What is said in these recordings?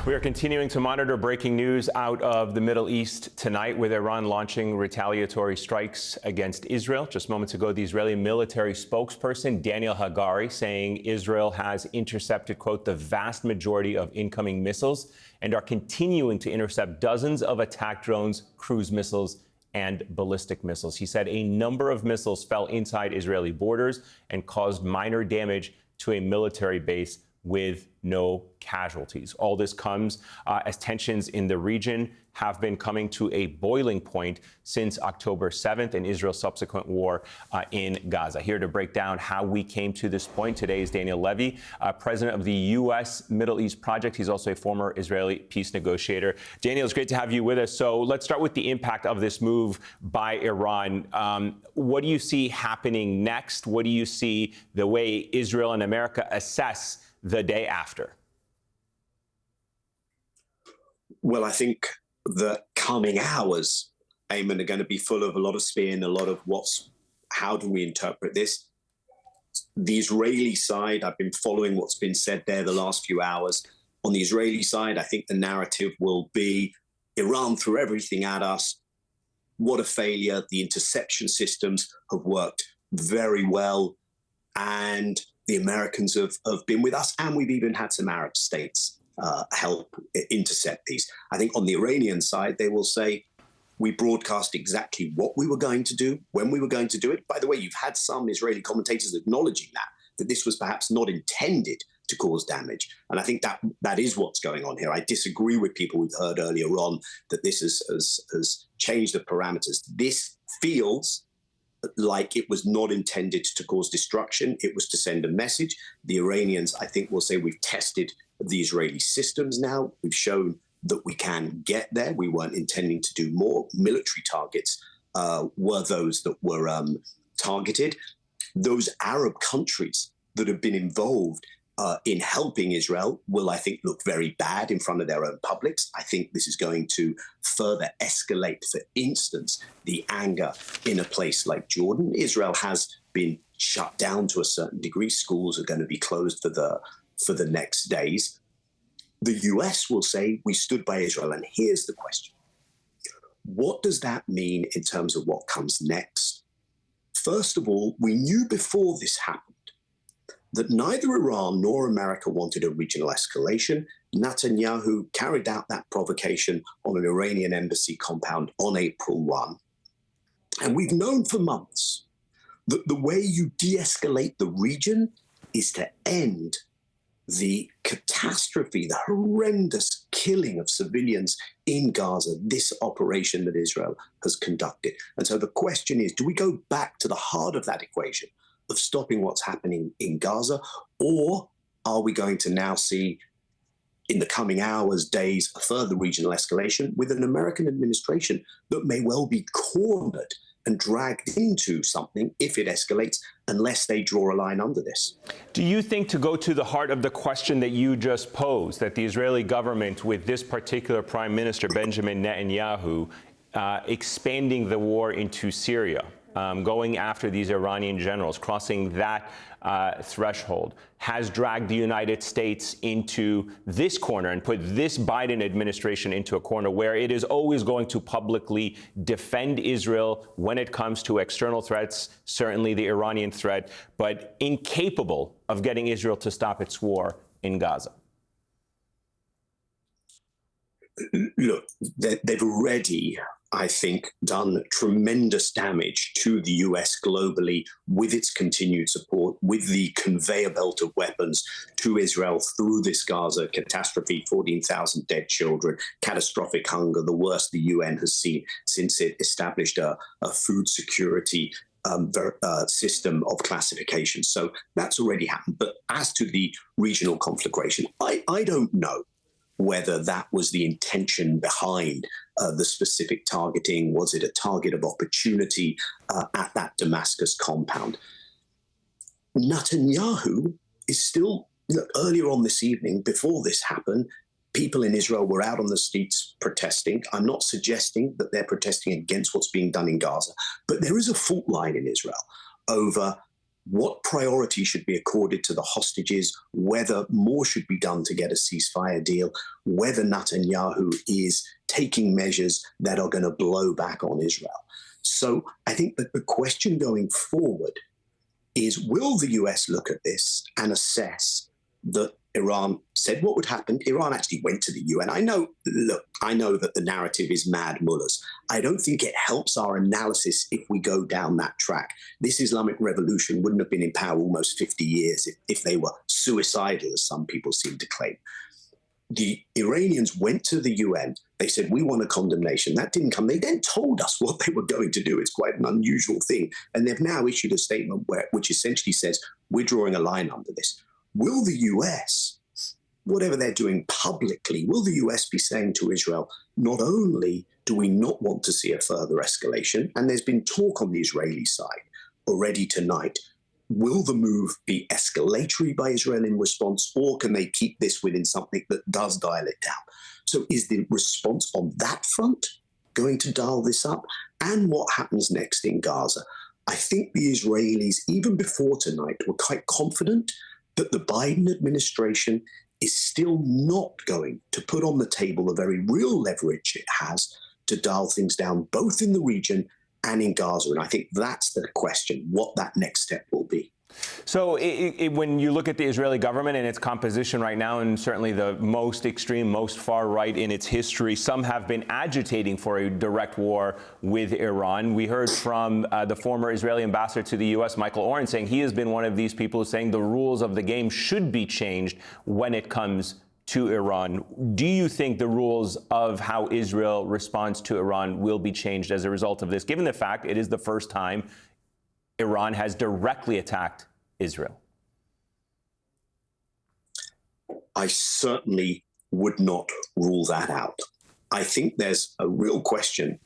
We are continuing to monitor breaking news out of the Middle East tonight, with Iran launching retaliatory strikes against Israel. Just moments ago, the Israeli military spokesperson, Daniel Hagari, saying Israel has intercepted, quote, the vast majority of incoming missiles and are continuing to intercept dozens of attack drones, cruise missiles, and ballistic missiles. He said a number of missiles fell inside Israeli borders and caused minor damage to a military base with no casualties. All this comes as tensions in the region have been coming to a boiling point since October 7th and Israel's subsequent war in Gaza. Here to break down how we came to this point today is Daniel Levy, president of the U.S. Middle East Project. He's also a former Israeli peace negotiator. Daniel, it's great to have you with us. So let's start with the impact of this move by Iran. What do you see happening next? What do you see the way Israel and America assess the day after? Well, I think the coming hours, Ayman, are going to be full of a lot of spin, a lot of how do we interpret this? The Israeli side, I've been following what's been said there the last few hours. On the Israeli side, I think the narrative will be Iran threw everything at us. What a failure. The interception systems have worked very well. And the Americans have been with us, and we've even had some Arab states help intercept these. I think on the Iranian side, they will say, we broadcast exactly what we were going to do, when we were going to do it. By the way, you've had some Israeli commentators acknowledging that this was perhaps not intended to cause damage. And I think that is what's going on here. I disagree with people we've heard earlier on that this has changed the parameters. This feels like it was not intended to cause destruction. It was to send a message. The Iranians, I think, will say we've tested the Israeli systems now. We've shown that we can get there. We weren't intending to do more. Military targets were those that were targeted. Those Arab countries that have been involved in helping Israel will, I think, look very bad in front of their own publics. I think this is going to further escalate, for instance, the anger in a place like Jordan. Israel has been shut down to a certain degree. Schools are going to be closed for the next days. The US will say, we stood by Israel. And here's the question. What does that mean in terms of what comes next? First of all, we knew before this happened that neither Iran nor America wanted a regional escalation. Netanyahu carried out that provocation on an Iranian embassy compound on April 1. And we've known for months that the way you de-escalate the region is to end the catastrophe, the horrendous killing of civilians in Gaza, this operation that Israel has conducted. And so the question is, do we go back to the heart of that equation of stopping what's happening in Gaza, or are we going to now see in the coming hours, days, a further regional escalation with an American administration that may well be cornered and dragged into something if it escalates, unless they draw a line under this? Do you think, to go to the heart of the question that you just posed, that the Israeli government, with this particular Prime Minister, Benjamin Netanyahu, expanding the war into Syria, going after these Iranian generals, crossing that threshold, has dragged the United States into this corner and put this Biden administration into a corner where it is always going to publicly defend Israel when it comes to external threats, certainly the Iranian threat, but incapable of getting Israel to stop its war in Gaza? Look, they've already, I think, done tremendous damage to the US globally with its continued support, with the conveyor belt of weapons to Israel through this Gaza catastrophe, 14,000 dead children, catastrophic hunger, the worst the UN has seen since it established a food security system of classification. So that's already happened. But as to the regional conflagration, I don't know whether that was the intention behind the specific targeting. Was it a target of opportunity at that Damascus compound? Netanyahu is still, earlier on this evening, before this happened, people in Israel were out on the streets protesting. I'm not suggesting that they're protesting against what's being done in Gaza, but there is a fault line in Israel over what priority should be accorded to the hostages, whether more should be done to get a ceasefire deal, whether Netanyahu is taking measures that are going to blow back on Israel. So I think that the question going forward is, will the US look at this and assess that Iran said what would happen? Iran actually went to the UN. I know that the narrative is mad mullahs. I don't think it helps our analysis if we go down that track. This Islamic revolution wouldn't have been in power almost 50 years if they were suicidal, as some people seem to claim. The Iranians went to the UN. They said, we want a condemnation. That didn't come. They then told us what they were going to do. It's quite an unusual thing. And they've now issued a statement which essentially says, we're drawing a line under this. Will the US, whatever they're doing publicly, will the US be saying to Israel, not only do we not want to see a further escalation, and there's been talk on the Israeli side already tonight, will the move be escalatory by Israel in response, or can they keep this within something that does dial it down? So is the response on that front going to dial this up? And what happens next in Gaza? I think the Israelis, even before tonight, were quite confident that the Biden administration is still not going to put on the table the very real leverage it has to dial things down, both in the region and in Gaza. And I think that's the question, what that next step will be. So when you look at the Israeli government and its composition right now, and certainly the most extreme, most far right in its history, some have been agitating for a direct war with Iran. We heard from the former Israeli ambassador to the U.S., Michael Oren, saying he has been one of these people saying the rules of the game should be changed when it comes to Iran. Do you think the rules of how Israel responds to Iran will be changed as a result of this, given the fact it is the first time Iran has directly attacked Israel? I certainly would not rule that out. I think there's a real question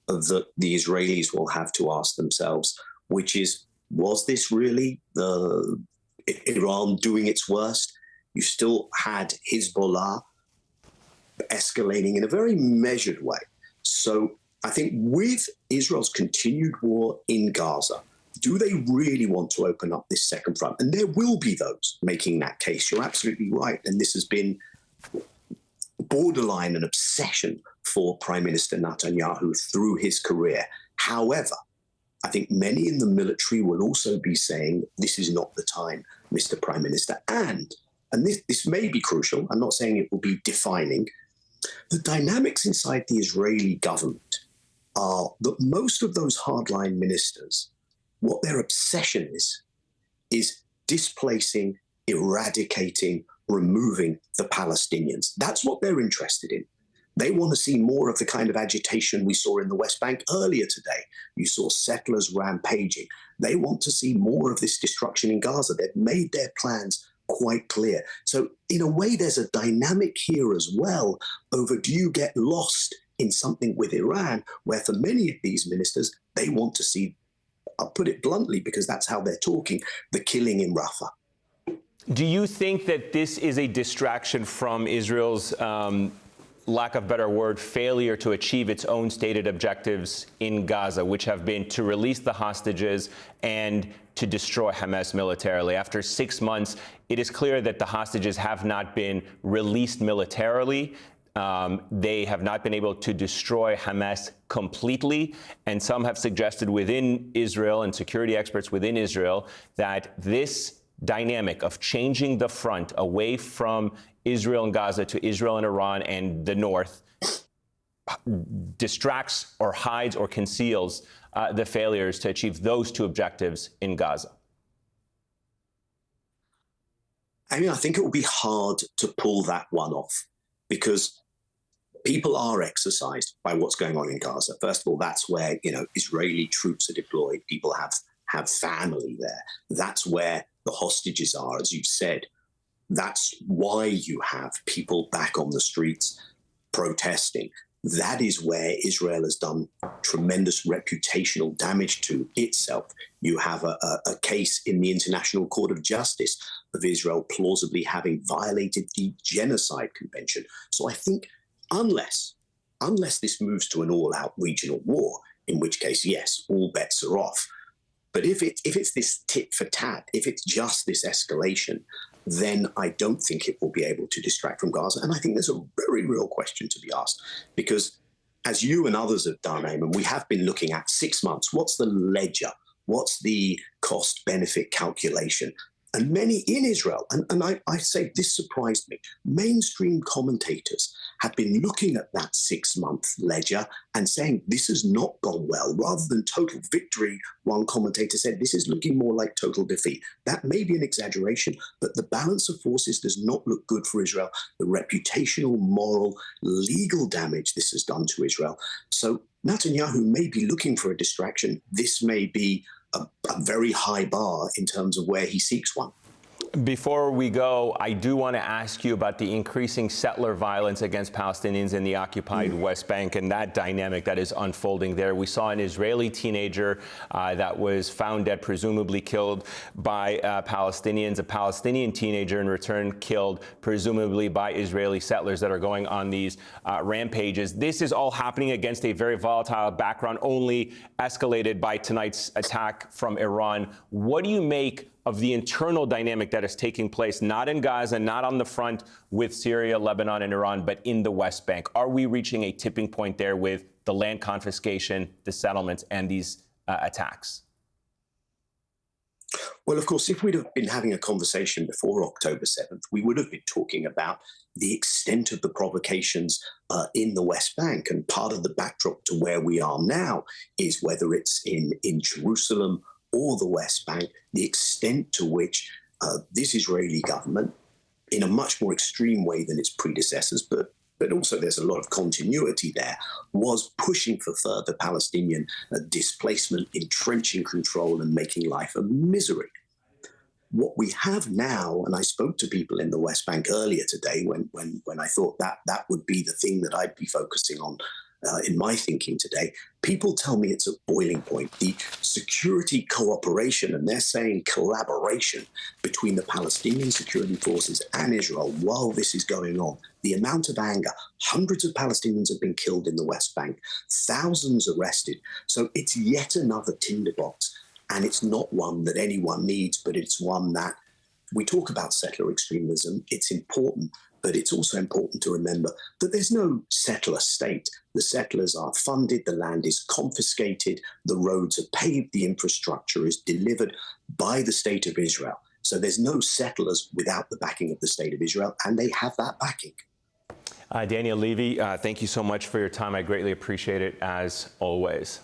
that the Israelis will have to ask themselves, which is, was this really Iran doing its worst? You still had Hezbollah escalating in a very measured way. So I think with Israel's continued war in Gaza, do they really want to open up this second front? And there will be those making that case. You're absolutely right. And this has been borderline an obsession for Prime Minister Netanyahu through his career. However, I think many in the military will also be saying, this is not the time, Mr. Prime Minister. And this may be crucial, I'm not saying it will be defining, the dynamics inside the Israeli government are that most of those hardline ministers, what their obsession is displacing, eradicating, removing the Palestinians. That's what they're interested in. They want to see more of the kind of agitation we saw in the West Bank earlier today. You saw settlers rampaging. They want to see more of this destruction in Gaza. They've made their plans quite clear. So in a way, there's a dynamic here as well over, do you get lost in something with Iran, where for many of these ministers, they want to see, I'll put it bluntly because that's how they're talking, the killing in Rafah. Do you think that this is a distraction from Israel's, lack of better word, failure to achieve its own stated objectives in Gaza, which have been to release the hostages and to destroy Hamas militarily? After 6 months, it is clear that the hostages have not been released militarily. They have not been able to destroy Hamas completely. And some have suggested within Israel and security experts within Israel that this dynamic of changing the front away from Israel and Gaza to Israel and Iran and the north distracts or hides or conceals the failures to achieve those two objectives in Gaza. I mean, I think it will be hard to pull that one off because people are exercised by what's going on in Gaza. First of all, that's where, Israeli troops are deployed. People have family there. That's where the hostages are, as you've said. That's why you have people back on the streets protesting. That is where Israel has done tremendous reputational damage to itself. You have a case in the International Court of Justice of Israel plausibly having violated the Genocide Convention. So I think unless this moves to an all-out regional war, in which case, yes, all bets are off. But if it's this tit for tat, if it's just this escalation, then I don't think it will be able to distract from Gaza. And I think there's a very real question to be asked, because as you and others have done, Ayman, we have been looking at 6 months. What's the ledger? What's the cost-benefit calculation? And many in Israel, and I say this surprised me, mainstream commentators have been looking at that 6-month ledger and saying this has not gone well. Rather than total victory, one commentator said this is looking more like total defeat. That may be an exaggeration, but the balance of forces does not look good for Israel. The reputational, moral, legal damage this has done to Israel. So Netanyahu may be looking for a distraction. This may be a very high bar in terms of where he seeks one. Before we go, I do want to ask you about the increasing settler violence against Palestinians in the occupied West Bank and that dynamic that is unfolding there. We saw an Israeli teenager that was found dead, presumably killed by Palestinians, a Palestinian teenager in return killed, presumably by Israeli settlers that are going on these rampages. This is all happening against a very volatile background, only escalated by tonight's attack from Iran. What do you make of the internal dynamic that is taking place, not in Gaza, not on the front with Syria, Lebanon, and Iran, but in the West Bank? Are we reaching a tipping point there with the land confiscation, the settlements, and these attacks? Well, of course, if we'd have been having a conversation before October 7th, we would have been talking about the extent of the provocations in the West Bank. And part of the backdrop to where we are now is whether it's in Jerusalem or the West Bank, the extent to which this Israeli government, in a much more extreme way than its predecessors, but also there's a lot of continuity there, was pushing for further Palestinian displacement, entrenching control, and making life a misery. What we have now, and I spoke to people in the West Bank earlier today when I thought that would be the thing that I'd be focusing on in my thinking today, people tell me it's a boiling point. The security cooperation, and they're saying collaboration between the Palestinian security forces and Israel while this is going on, the amount of anger, hundreds of Palestinians have been killed in the West Bank, thousands arrested. So it's yet another tinderbox, and it's not one that anyone needs, but it's one that we talk about settler extremism. It's important, but it's also important to remember that there's no settler state. The settlers are funded, the land is confiscated, the roads are paved, the infrastructure is delivered by the state of Israel. So there's no settlers without the backing of the state of Israel, and they have that backing. Daniel Levy, thank you so much for your time. I greatly appreciate it, as always.